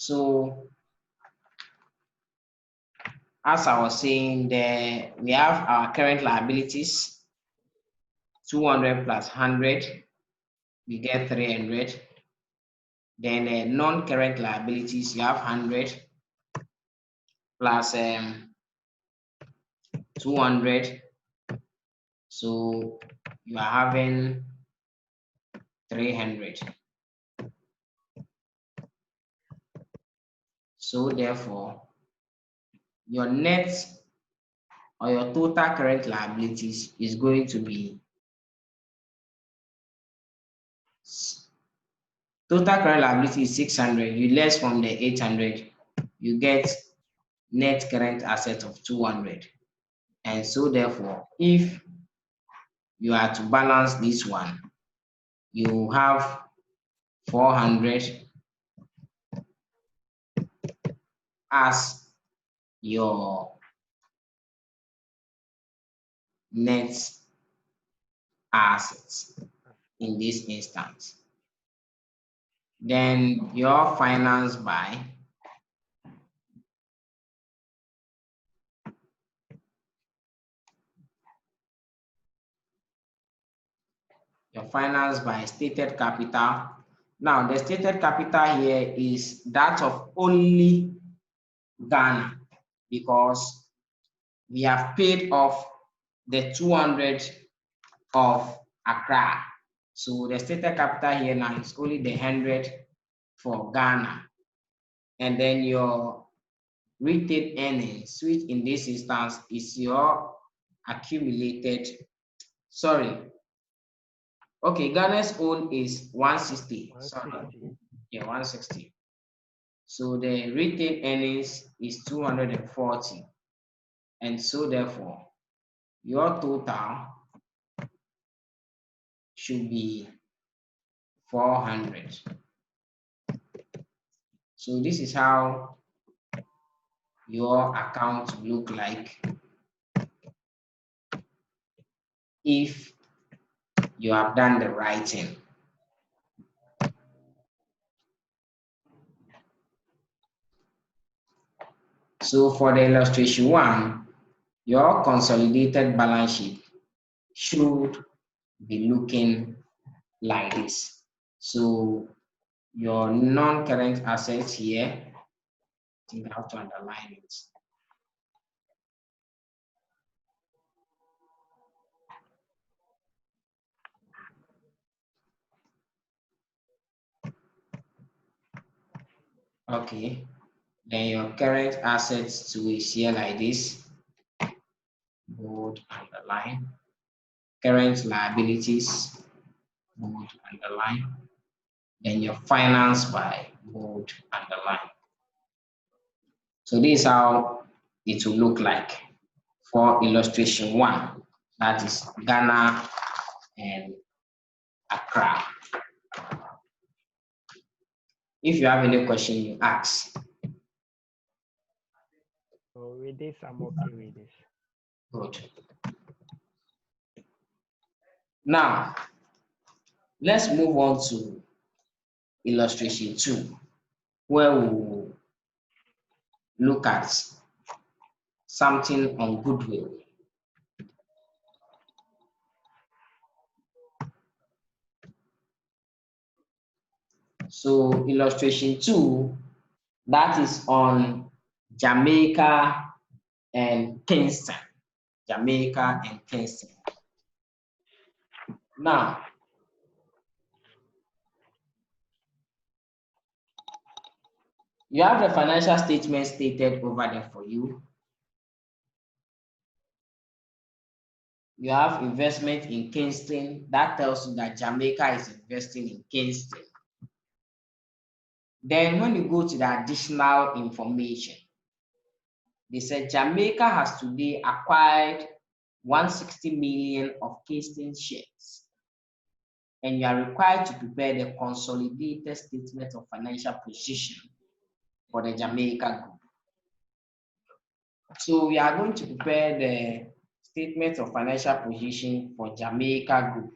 So as I was saying, there we have our current liabilities, 200 plus 100, we get 300. Then non-current liabilities, you have 100 plus 200. So you are having 300. So therefore, your net or your total current liabilities is going to be total current liability is 600. You less from the 800, you get net current asset of 200. And so therefore, if you are to balance this one, you have 400 as your net assets in this instance. Then your finance by stated capital. Now the stated capital here is that of only Ghana, because we have paid off the 200 of Accra. So the stated capital here now is only the 100 for Ghana. And then your retained earnings, which in this instance is your accumulated, okay, Ghana's own is 160. Sorry. Yeah, 160. So the retained earnings is 240. And so therefore, your total should be 400. So this is how your account look like if you have done the right thing. So for the illustration 1, your consolidated balance sheet should be looking like this. So your non-current assets here, I think I have to underline it. Okay, then your current assets too is here like this, bold, underline. Current liabilities, bold, underline. Then your finance by, bold, underline. So this is how it will look like for illustration 1, that is Ghana and Accra. If you have any question, you ask. So with this, I'm okay with this. Good. Now, let's move on to illustration 2, where we will look at something on goodwill. So illustration 2, that is on Jamaica and Kingston. Jamaica and Kingston. Now, you have the financial statement stated over there for you. You have investment in Kingston. That tells you that Jamaica is investing in Kingston. Then when you go to the additional information, they said Jamaica has today acquired 160 million of Kingston shares. And you are required to prepare the consolidated statement of financial position for the Jamaica group. So we are going to prepare the statement of financial position for Jamaica group.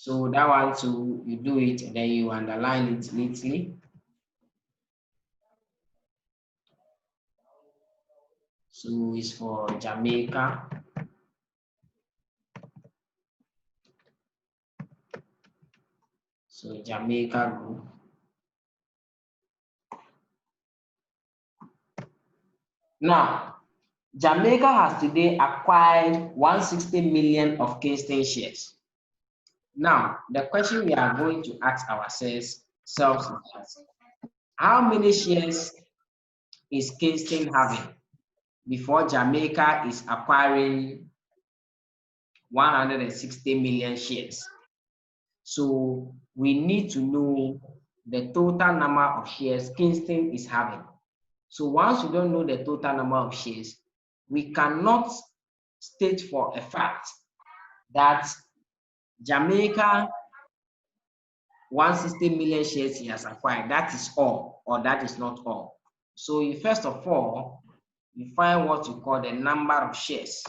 So that one too, you do it and then you underline it neatly. So it's for Jamaica. So Jamaica Group. Now, Jamaica has today acquired 160 million of Kingston shares. Now, the question we are going to ask ourselves is that how many shares is Kingston having before Jamaica is acquiring 160 million shares? So we need to know the total number of shares Kingston is having. So once we don't know the total number of shares, we cannot state for a fact that Jamaica 160 million shares he has acquired, that is all, or that is not all. So you first of all, you find what you call the number of shares.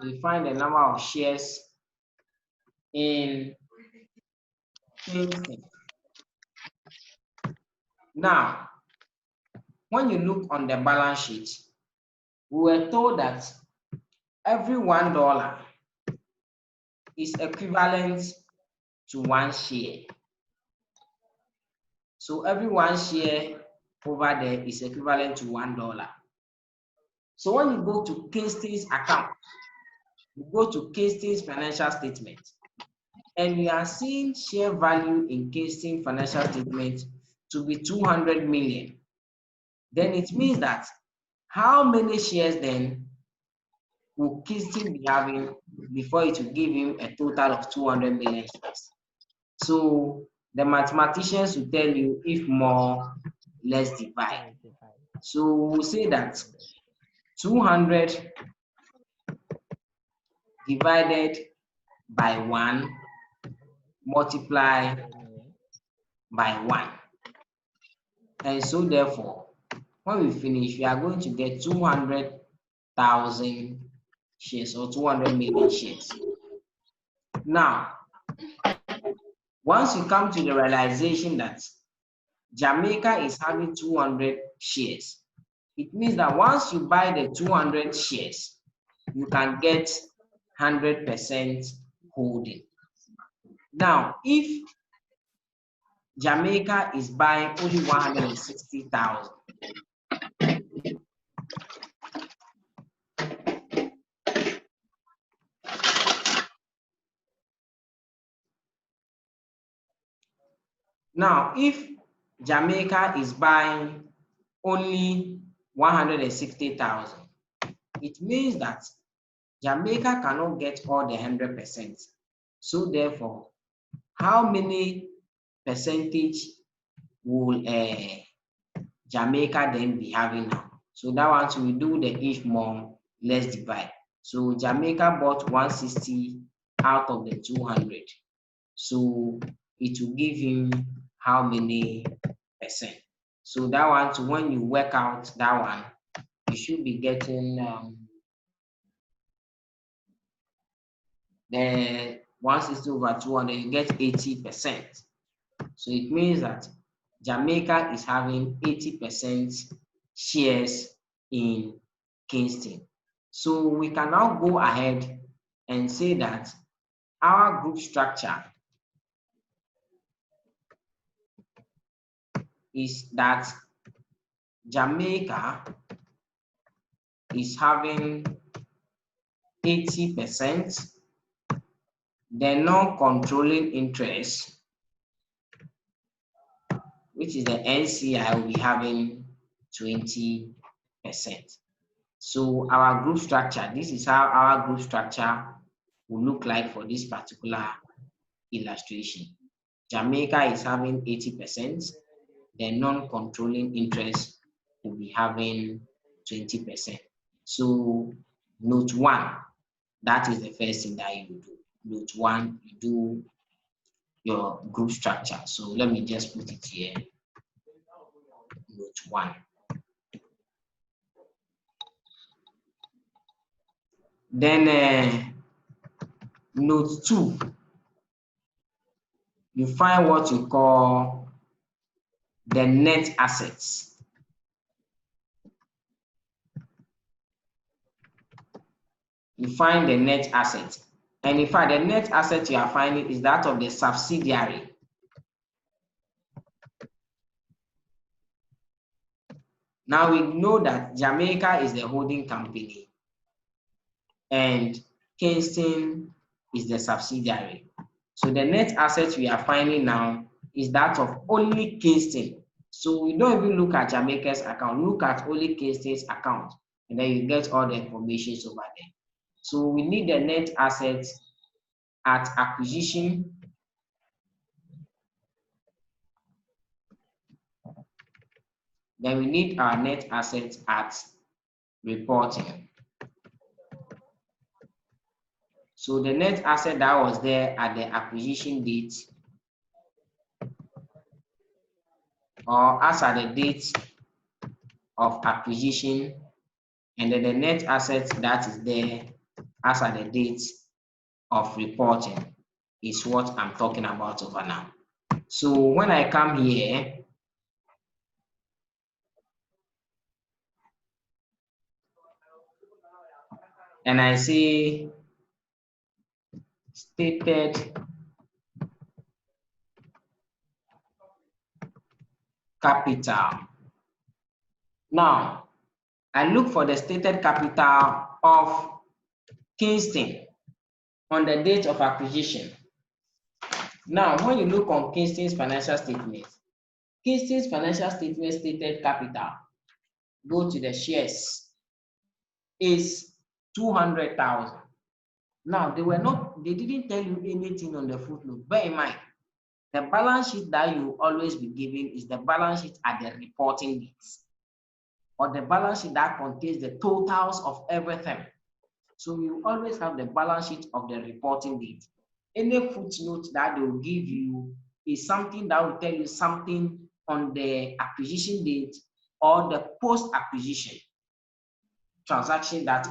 You find the number of shares in Kingston. Now, when you look on the balance sheet, we were told that every $1 is equivalent to 1 share. So every 1 share over there is equivalent to $1. So when you go to Kingston's account, you go to Kingston's financial statement, and you are seeing share value in Kingston financial statement to be 200 million. Then it means that how many shares then will Kingston be having before it will give him a total of 200 million shares? So the mathematicians will tell you, if more, let's divide. So we'll say that 200 divided by 1 multiply by 1. And so therefore, when we finish, we are going to get 200,000 shares or 200 million shares. Now, once you come to the realization that Jamaica is having 200 shares, it means that once you buy the 200 shares, you can get 100% holding. Now, if Jamaica is buying only 160,000, now, if Jamaica is buying only 160,000, it means that Jamaica cannot get all the 100%. So therefore, how many percentage will Jamaica then be having now? So that one, so we do the if more, let's divide. So Jamaica bought 160 out of the 200. So it will give him how many percent? So that one, so when you work out that one, you should be getting the 160 over 200, you get 80%. So it means that Jamaica is having 80% shares in Kingston. So we can now go ahead and say that our group structure is that Jamaica is having 80%, the non-controlling interest, which is the NCI, will be having 20%. So our group structure, this is how our group structure will look like for this particular illustration. Jamaica is having 80%, the non-controlling interest will be having 20%. So note 1, that is the first thing that you do. Note 1, you do your group structure. So let me just put it here. Note 1. Then note 2, you find what you call the net assets. You find the net asset. And in fact, the net asset you are finding is that of the subsidiary. Now we know that Jamaica is the holding company and Kingston is the subsidiary. So the net asset we are finding now is that of only Kingston. So we don't even look at Jamaica's account, look at only Kingston's account, and then you get all the information over there. So we need the net assets at acquisition. Then we need our net assets at reporting. So the net asset that was there at the acquisition date, or as at the date of acquisition, and then the net asset that is there as at the date of reporting is what I'm talking about over now. So when I come here, and I say stated capital. Now, I look for the stated capital of Kingston on the date of acquisition. Now, when you look on Kingston's financial statement stated capital, go to the shares, is 200,000. Now, they didn't tell you anything on the footnote. Bear in mind, the balance sheet that you always be given is the balance sheet at the reporting dates, or the balance sheet that contains the totals of everything. So you always have the balance sheet of the reporting date. Any footnote that they will give you is something that will tell you something on the acquisition date or the post-acquisition transaction that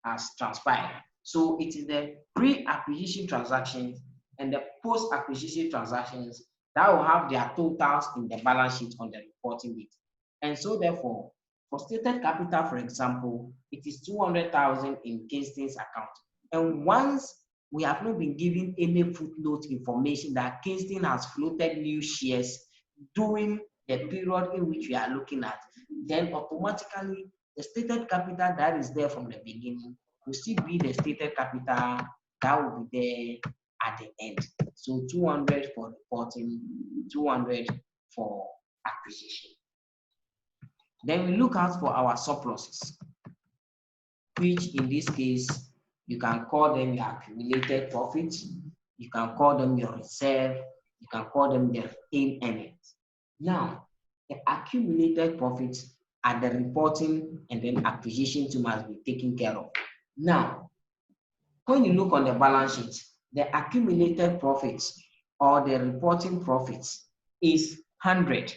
has transpired. So it is the pre-acquisition transactions and the post-acquisition transactions that will have their totals in the balance sheet on the reporting date. And so therefore, for stated capital, for example, it is 200,000 in Kingston's account. And once we have not been given any footnote information that Kingston has floated new shares during the period in which we are looking at, then automatically the stated capital that is there from the beginning will still be the stated capital that will be there at the end. So 200 for reporting, 200 for acquisition. Then we look out for our surpluses, which in this case, you can call them your accumulated profits, you can call them your reserve, you can call them the retained earnings. Now, the accumulated profits at the reporting and then acquisition too must be taken care of. Now, when you look on the balance sheet, the accumulated profits or the reporting profits is 100.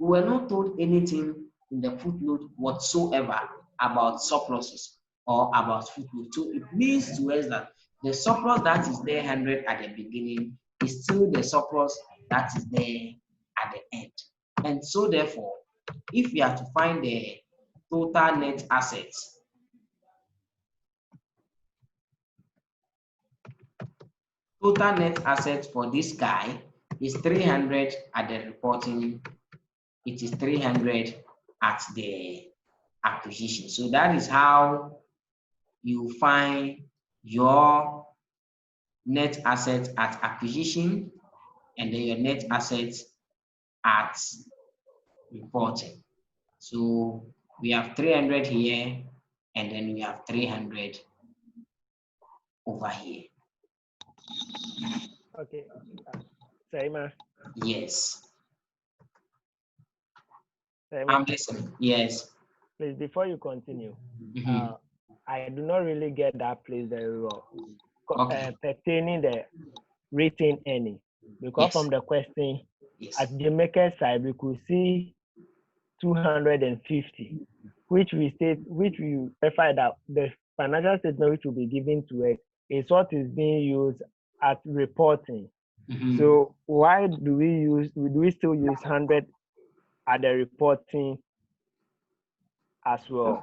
We were not told anything in the footnote whatsoever about surpluses or about footnote. So it means to us that the surplus that is there 100 at the beginning is still the surplus that is there at the end. And so therefore, if we are to find the total net assets, for this guy is 300 at the reporting, it is 300 at the acquisition. So that is how you find your net assets at acquisition and then your net assets at reporting. So we have 300 here and then we have 300 over here. Okay. Saima. Yes. Saima, I'm listening. Yes. please, before you continue, I do not really get that place very well. Okay. Pertaining the retained earning, because Yes. from the question, Yes. at the maker side, we could see 250, which we verify that the financial statement which will be given to us is what is being used at reporting. So why do we still use 100 at the reporting as well?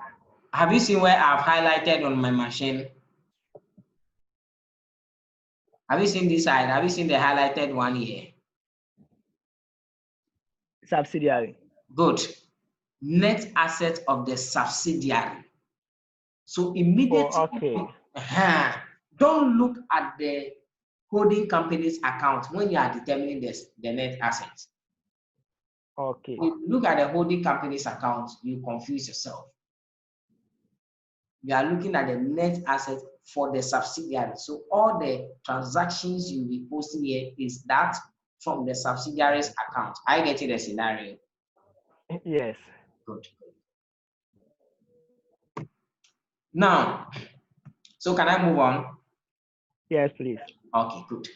Have you seen where I've highlighted on my machine? Have you seen this side? Have you seen the highlighted one here? Subsidiary. Good. Net asset of the subsidiary. So immediately, don't look at the holding company's account when you are determining the net assets. Okay. If you look at the holding company's account, you confuse yourself. You are looking at the net asset for the subsidiary. So all the transactions you'll be posting here is that from the subsidiary's account. I get you the scenario. Yes. Good. Now, so can I move on? Yes, please. Okay, good.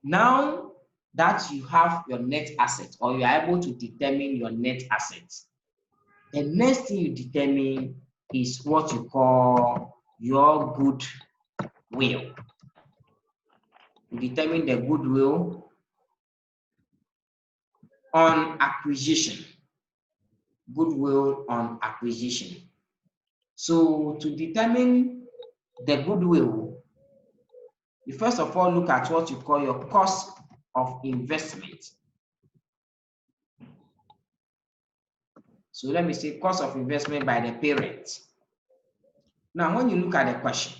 Now that you have your net asset, or you are able to determine your net assets, the next thing you determine is what you call your goodwill. You determine the goodwill on acquisition. Goodwill on acquisition. So to determine the goodwill, you first of all look at what you call your cost of investment. So let me say cost of investment by the parent. Now, when you look at the question,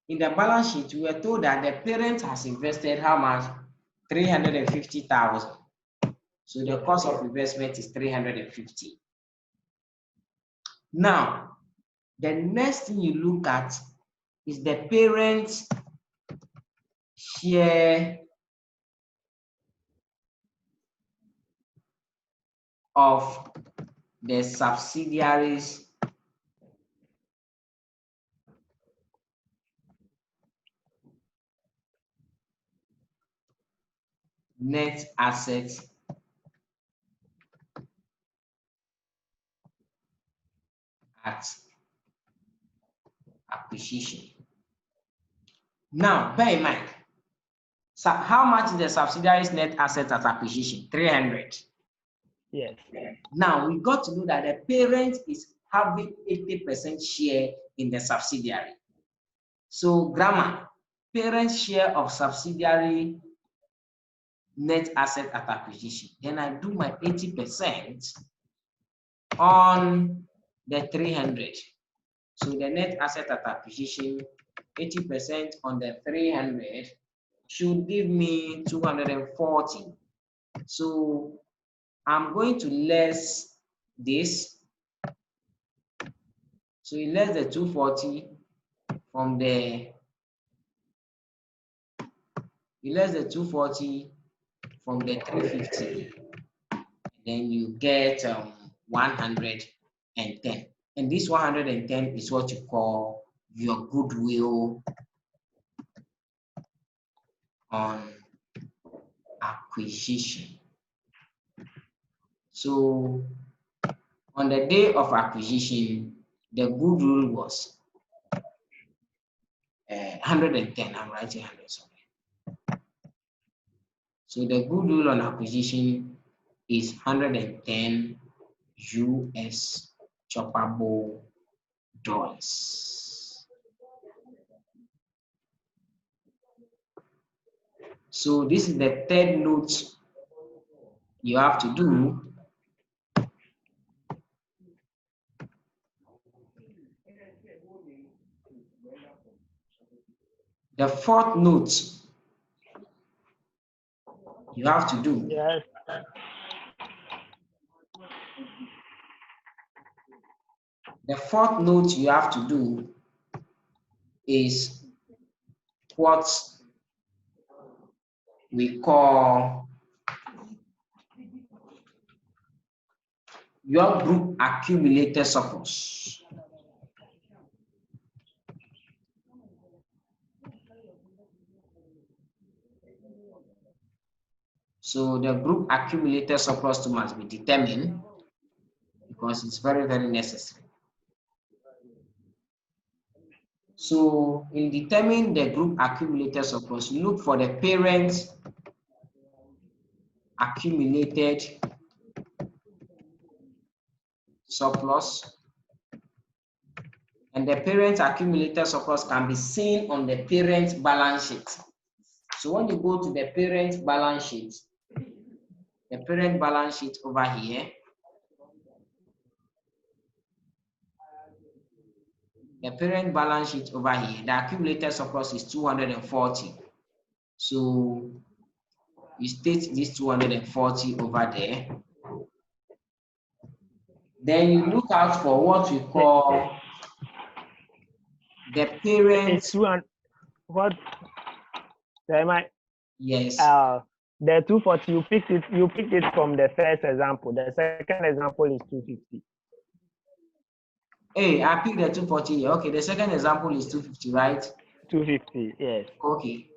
in the balance sheet, we were told that the parent has invested how much? 350,000. So the cost of investment is 350. Now, the next thing you look at is the parent's share of the subsidiaries net assets at acquisition. Now, bear in mind, so how much is the subsidiaries net assets at acquisition? 300. Yes. Now, we got to know that the parent is having 80% share in the subsidiary. So, grammar, parent share of subsidiary net asset at acquisition. Then I do my 80% on the 300. So the net asset at acquisition, 80% on the 300 should give me 240. So I'm going to less this. So you less the 240 from the, you less the 240 from the 350. Then you get 110. And this 110 is what you call your goodwill on acquisition. So on the day of acquisition, the goodwill was 110. I'm writing 100 somewhere. So the goodwill on acquisition is 110 US choppable dollars. So this is the third note you have to do. The fourth note you have to do. Yes. The fourth note you have to do is what we call your group accumulated surplus. So the group accumulated surplus must be determined because it's very, very necessary. So in determining the group accumulated surplus, you look for the parent accumulated surplus, and the parent accumulated surplus can be seen on the parent balance sheet. So when you go to the parent balance sheet over here, the accumulated surplus is 240. So you state this 240 over there. Then you look out for what we call the parent. It's 200. What? Am I? Yes. The 240. You picked it from the first example. The second example is 250. Hey, I picked the 240. Okay, the second example is 250, right? 250. Yes. Okay.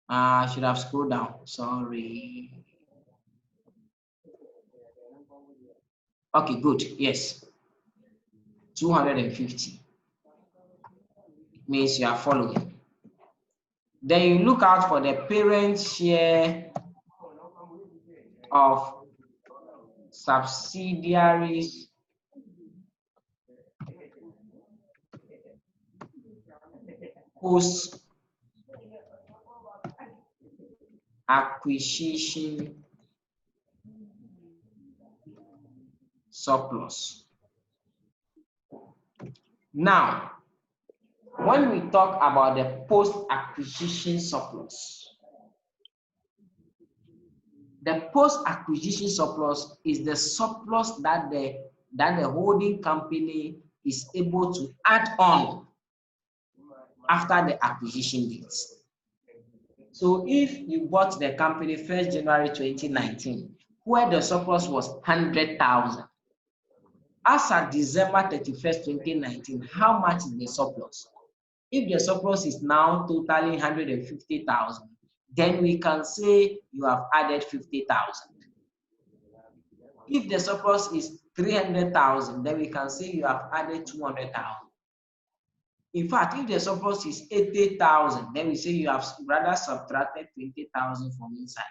I should have scrolled down. Sorry. Okay, good. Yes. 250 means you are following. Then you look out for the parent share of subsidiaries post acquisition surplus. Now, when we talk about the post-acquisition surplus, the post-acquisition surplus is the surplus that the holding company is able to add on after the acquisition date. So if you bought the company 1st January 2019, where the surplus was 100,000, as at December 31st, 2019, how much is the surplus? If the surplus is now totaling 150,000, then we can say you have added 50,000. If the surplus is 300,000, then we can say you have added 200,000. In fact, if the surplus is 80,000, then we say you have rather subtracted 20,000 from inside.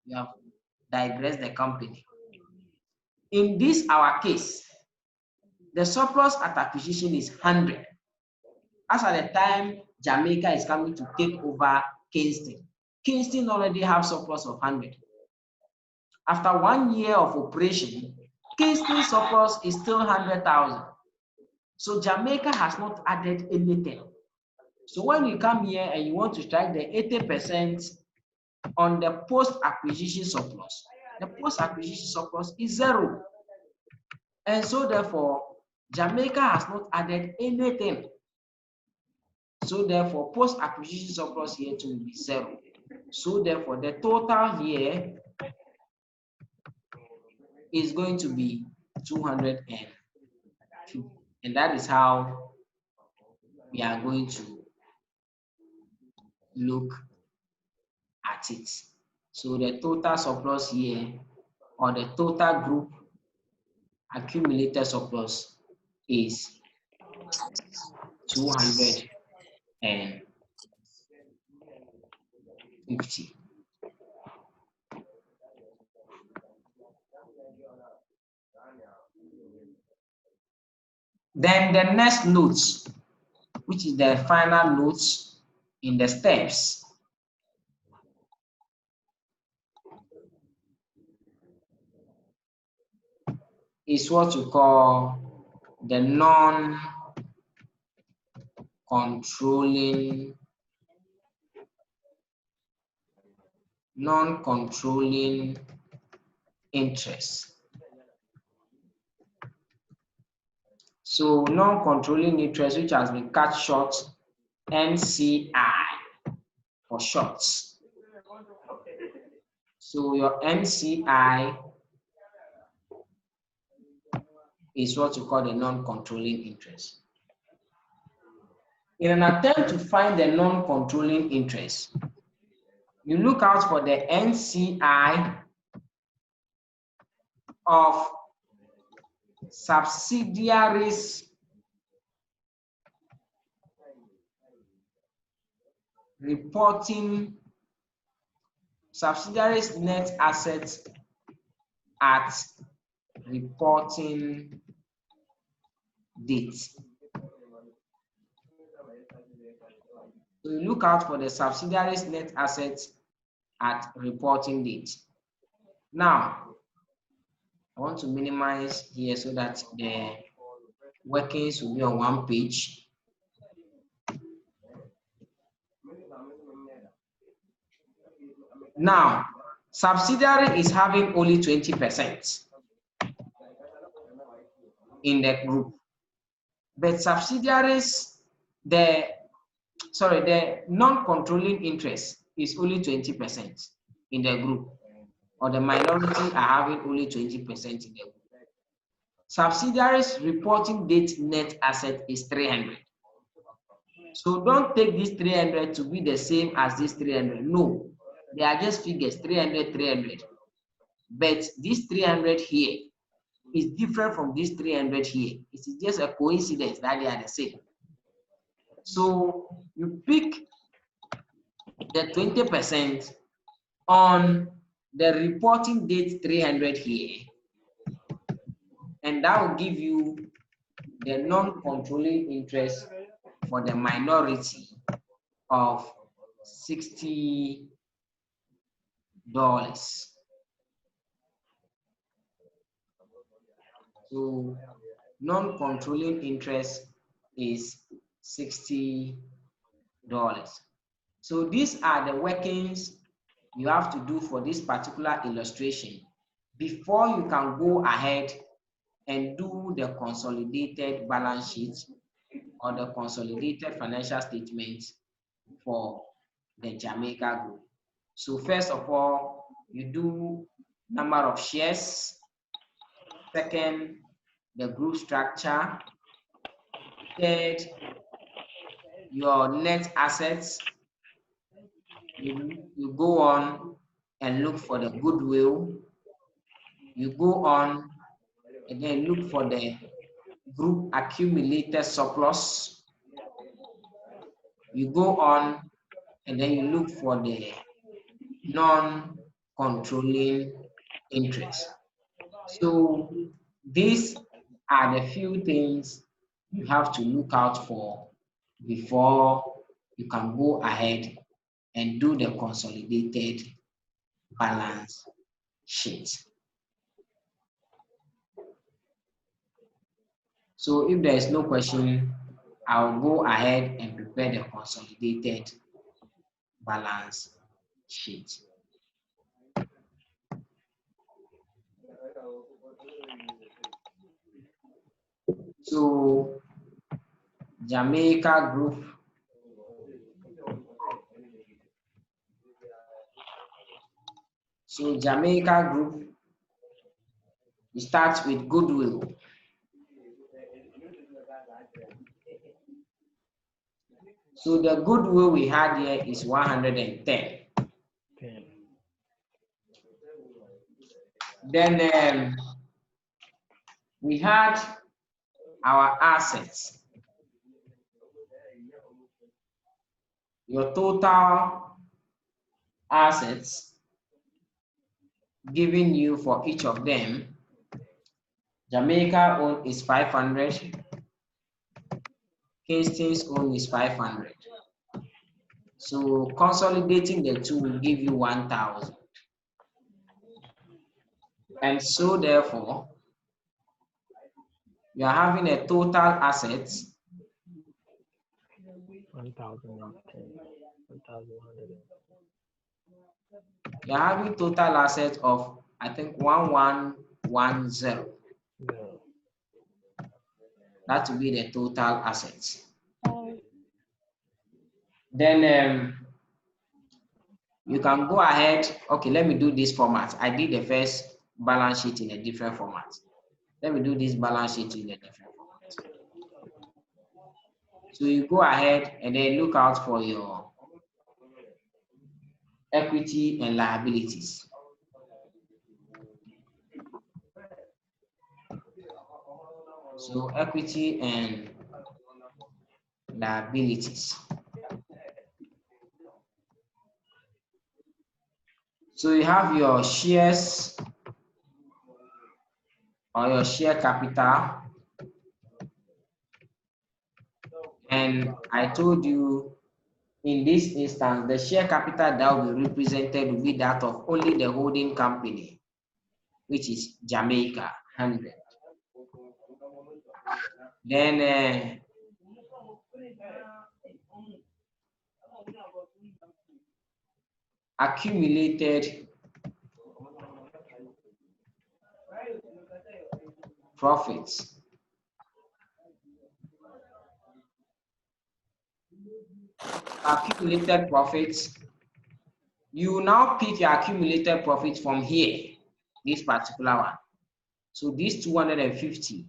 You have digressed the company. In this our case, the surplus at acquisition is 100. As at the time Jamaica is coming to take over Kingston, Kingston already have surplus of 100. After 1 year of operation, Kingston surplus is still 100,000. So Jamaica has not added anything. So when you come here and you want to strike the 80% on the post-acquisition surplus, the post-acquisition surplus is 0. And so therefore, Jamaica has not added anything. So therefore, post-acquisition surplus here to be 0. So therefore, the total here is going to be 250. And that is how we are going to look at it. So the total surplus here, or the total group accumulated surplus, is 250. Then the next note, which is the final note in the steps, is what you call the non-controlling interest. So non-controlling interest, which has been cut short NCI for short. So your NCI is what you call the non-controlling interest. In an attempt to find the non-controlling interest, you look out for the NCI of subsidiaries reporting subsidiaries net assets at reporting date. So you look out for the subsidiaries net assets at reporting date. Now, I want to minimize here so that the workings will be on one page. Now, subsidiary is having only 20% in the group, but subsidiaries, the non-controlling interest is only 20% in the group, or the minority are having only 20% in the group. Subsidiaries reporting date net asset is 300. So don't take this 300 to be the same as this 300. No, they are just figures, 300, 300. But this 300 here is different from this 300 here. It is just a coincidence that they are the same. So you pick the 20% on the reporting date 300 here, and that will give you the non-controlling interest for the minority of $60. So non-controlling interest is $60. So these are the workings you have to do for this particular illustration before you can go ahead and do the consolidated balance sheet or the consolidated financial statements for the Jamaica Group. So first of all, you do number of shares. Second, the group structure. Third, your net assets. You go on and look for the goodwill. You go on and then look for the group accumulated surplus. You go on and then you look for the non-controlling interest. So these are the few things you have to look out for before you can go ahead and do the consolidated balance sheet. So if there is no question, I'll go ahead and prepare the consolidated balance sheet. So Jamaica Group. So Jamaica Group, we start with goodwill. So the goodwill we had here is 110. Then we had our assets. Your total assets given you for each of them. Jamaica own is 500. Kingston's own is 500. So consolidating the two will give you 1,000. And so therefore, you are having a total assets 1,010, 1,100. You are having total assets of, I think, 1110. Yeah. That will be the total assets. Then you can go ahead. Okay, let me do this format. I did the first balance sheet in a different format. Let me do this balance sheet in a different format. So you go ahead and then look out for your equity and liabilities. So equity and liabilities. So you have your shares or your share capital. And I told you in this instance, the share capital that will be represented will be that of only the holding company, which is Jamaica, 100. Then accumulated profits. Accumulated profits, you now pick your accumulated profits from here, this particular one. So this 250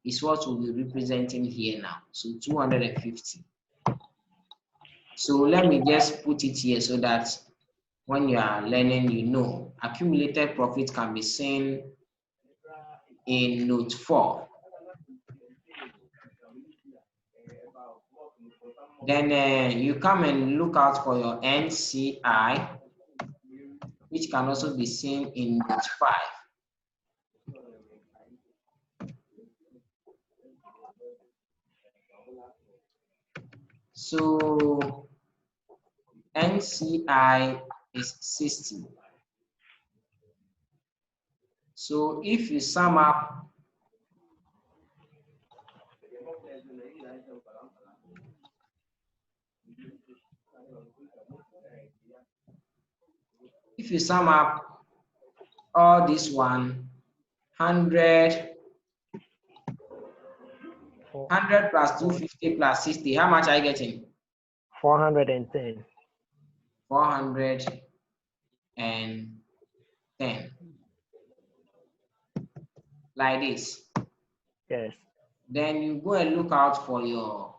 is what we'll be representing here now. So 250. So let me just put it here so that when you are learning, you know, accumulated profit can be seen in note 4. Then you come and look out for your NCI, which can also be seen in note 5. So NCI is 60. So if you sum up all this one, 100 plus 250 plus 60, how much are you getting? 410. 410. Like this. Yes. Then you go and look out for your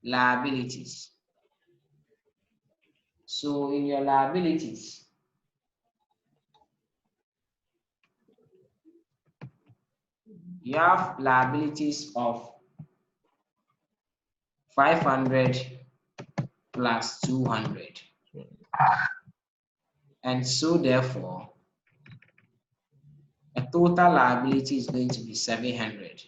liabilities. So in your liabilities, you have liabilities of 500 plus 200. And so therefore, a total liability is going to be 700.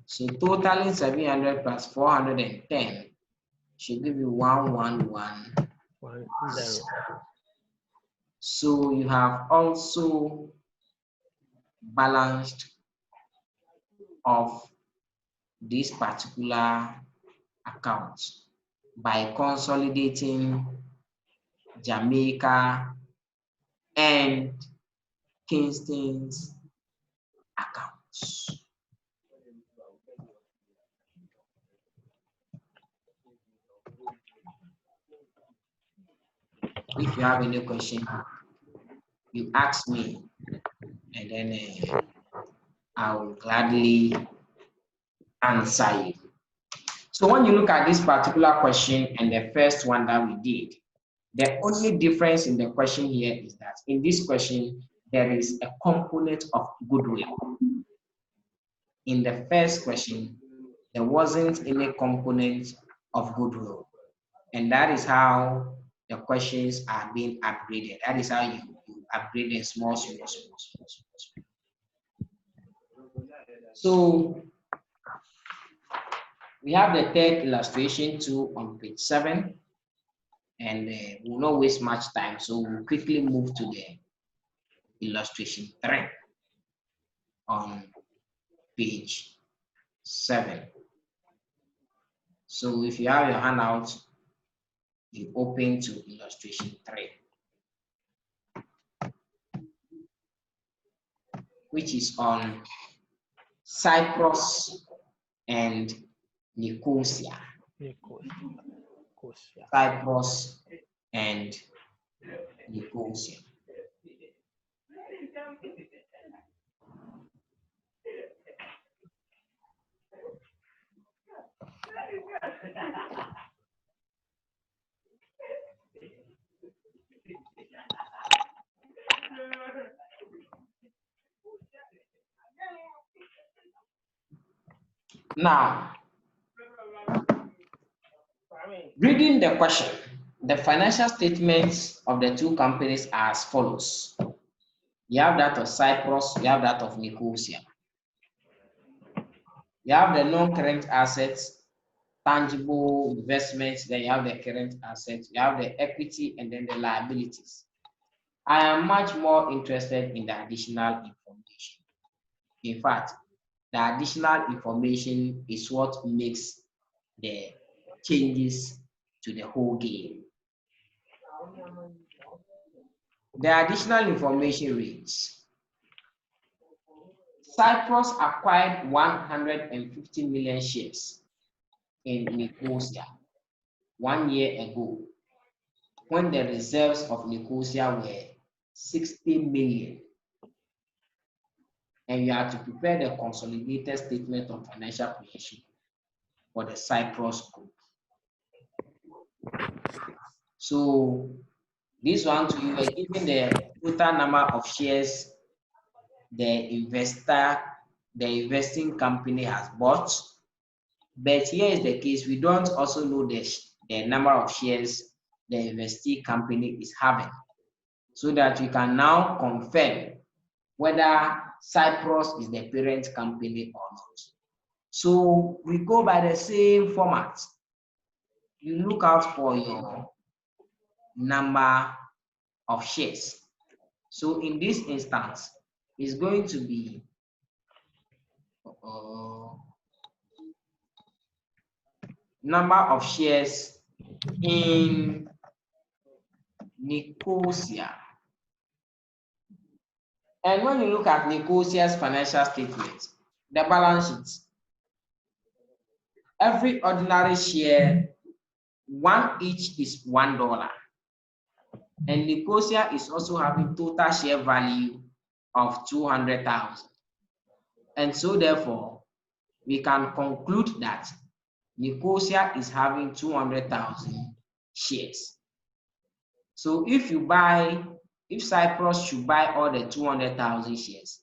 So totaling 700 plus 410 should give you 1110. So you have also balanced of this particular account by consolidating Jamaica and Kingston's accounts. If you have any question, you ask me, and then I will gladly answer you. So when you look at this particular question and the first one that we did, the only difference in the question here is that in this question, there is a component of goodwill. In the first question, there wasn't any component of goodwill. And that is how the questions are being upgraded. That is how you upgrade them small. So we have the third illustration too on page 7, and we'll not waste much time. So we'll quickly move to the illustration 3 on page 7. So if you have your handout, you open to illustration 3, which is on Cyprus and Nicosia. Cyprus and Nicosia. Now, reading the question, The financial statements of the two companies are as follows. You have that of Cyprus, you have that of Nicosia. You have the non-current assets, tangible investments, then you have the current assets, you have the equity, and then the liabilities. I am much more interested in the additional information. In fact, the additional information is what makes the changes to the whole game. The additional information reads: Cyprus acquired 150 million shares in Nicosia 1 year ago, when the reserves of Nicosia were 60 million. And you have to prepare the consolidated statement of financial position for the Cyprus group. So this one, you were given the total number of shares the investing company has bought. But here is the case, we don't also know the number of shares the investee company is having, so that we can now confirm whether Cyprus is the parent company or not. So we go by the same format. You look out for your number of shares. So in this instance, it's going to be number of shares in Nicosia. And when you look at Nicosia's financial statement, the balance sheet, every ordinary share, one each is $1. And Nicosia is also having total share value of 200,000. And so therefore, we can conclude that Nicosia is having 200,000 shares. So if Cyprus should buy all the 200,000 shares,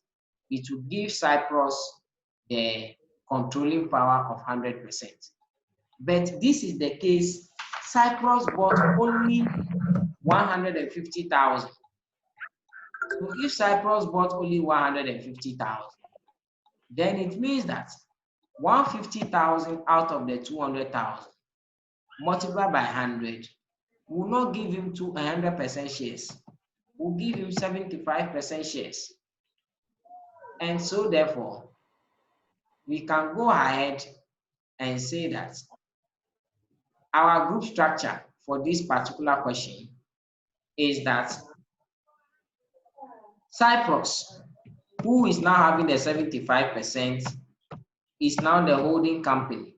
it will give Cyprus the controlling power of 100%. But this is the case, Cyprus bought only 150,000. So if Cyprus bought only 150,000, then it means that 150,000 out of the 200,000 multiplied by 100 will not give him 100% shares, will give him 75% shares. And so therefore, we can go ahead and say that our group structure for this particular question is that Cyprus, who is now having the 75%, is now the holding company.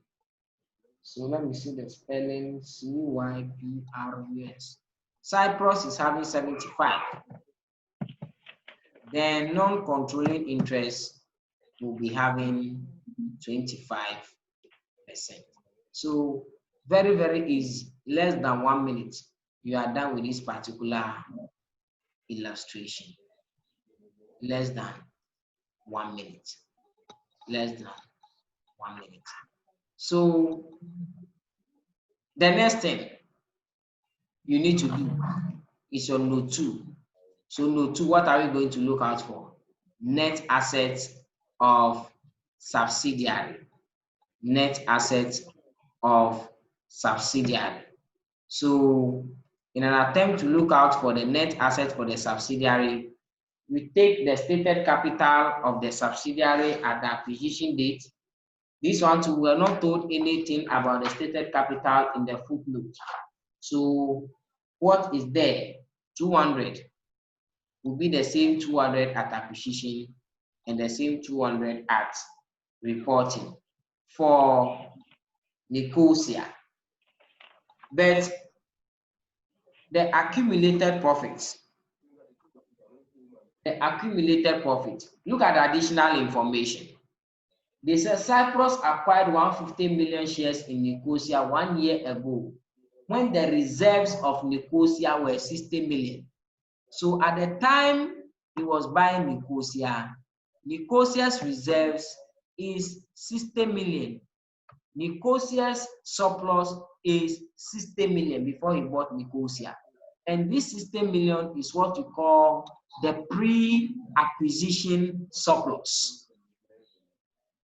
So let me see the spelling, Cyprus. Cyprus is having 75. Then non-controlling interest will be having 25%. So very, very easy, less than 1 minute, you are done with this particular illustration. Less than 1 minute. Less than 1 minute. So the next thing you need to do is on note 2. So note 2, what are we going to look out for? Net assets of subsidiary. Net assets of subsidiary. So in an attempt to look out for the net asset for the subsidiary, we take the stated capital of the subsidiary at the acquisition date. This one too, we are not told anything about the stated capital in the footnote. So what is there? 200 will be the same 200 at acquisition and the same 200 at reporting for Nicosia. But the accumulated profits, look at the additional information. They said Cyprus acquired 150 million shares in Nicosia 1 year ago, when the reserves of Nicosia were 60 million. So at the time he was buying Nicosia, Nicosia's reserves is 60 million. Nicosia's surplus is 60 million before he bought Nicosia. And this 60 million is what we call the pre-acquisition surplus.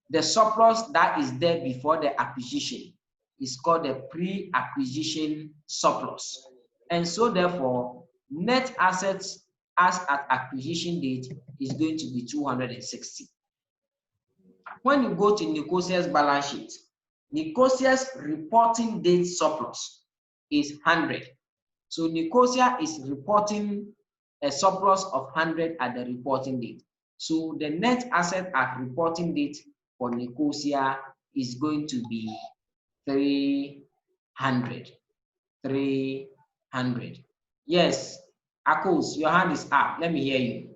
The surplus that is there before the acquisition is called the pre-acquisition surplus. And so therefore, net assets as at acquisition date is going to be 260. When you go to Nicosia's balance sheet, Nicosia's reporting date surplus is 100. So Nicosia is reporting a surplus of 100 at the reporting date. So the net asset at reporting date for Nicosia is going to be 300. 300. Yes, Akos, your hand is up. Let me hear you.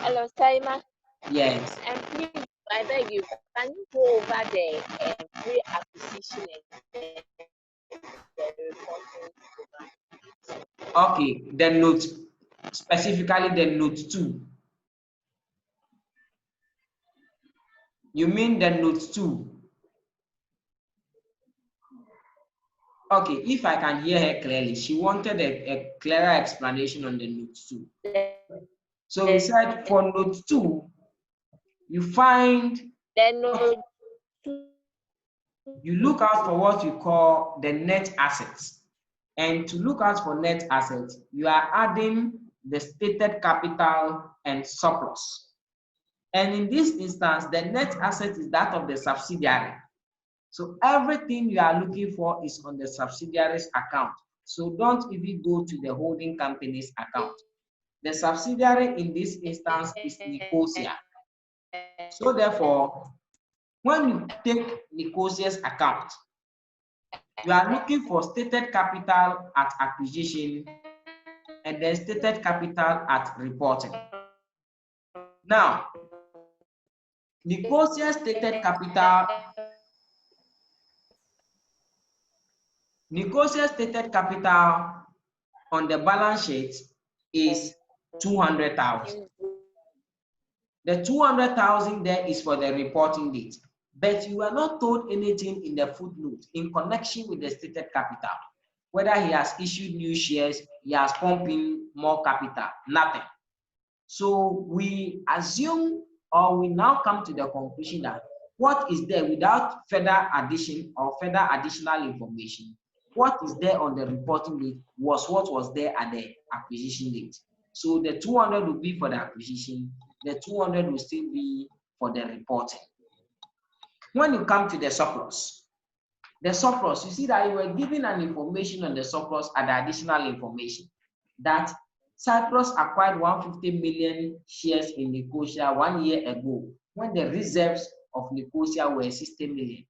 Hello, Saima. Yes. And please, I beg you, can you go over the pre-acquisition and the reporting? Okay, the note, specifically the note 2. You mean the note 2? Okay, if I can hear her clearly, she wanted a clearer explanation on the note 2. So we said for note 2, you find, the note 2. You look out for what you call the net assets. And to look out for net assets, you are adding the stated capital and surplus. And in this instance, the net asset is that of the subsidiary. So everything you are looking for is on the subsidiary's account. So don't even go to the holding company's account. The subsidiary in this instance is Nicosia. So therefore, when you take Nicosia's account, you are looking for stated capital at acquisition and then stated capital at reporting. Now, Nicosia's stated capital on the balance sheet is 200,000. The 200,000 there is for the reporting date, but you are not told anything in the footnote in connection with the stated capital. Whether he has issued new shares, he has pumped in more capital, nothing. So we assume, or we now come to the conclusion that what is there without further addition or further additional information, what is there on the reporting date was what was there at the acquisition date. So the 200 will be for the acquisition, the 200 will still be for the reporting. When you come to the surplus, you see that you were given an information on the surplus and the additional information that Cyprus acquired 150 million shares in Nicosia 1 year ago when the reserves of Nicosia were 60 million.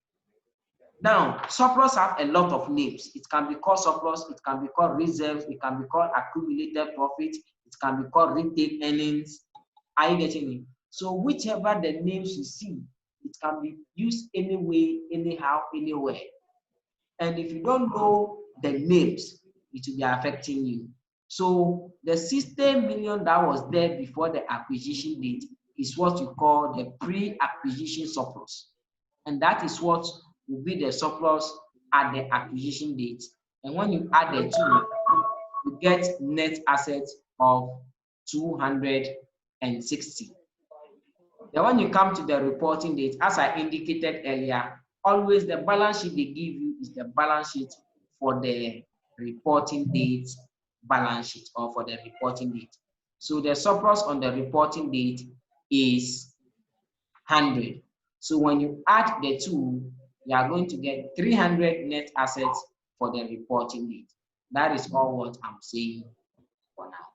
Now, surplus have a lot of names. It can be called surplus, it can be called reserves, it can be called accumulated profit, it can be called retained earnings. Are you getting it? So whichever the names you see, it can be used anyway, anyhow, anywhere. And if you don't know the names, it will be affecting you. So the 60 million that was there before the acquisition date is what you call the pre-acquisition surplus. And that is what will be the surplus at the acquisition date. And when you add the two, you get net assets of 260. Then when you come to the reporting date, as I indicated earlier, always the balance sheet they give you is the balance sheet for the reporting date balance sheet or for the reporting date. So the surplus on the reporting date is 100. So when you add the two, you are going to get 300 net assets for the reporting date. That is all what I'm saying for now.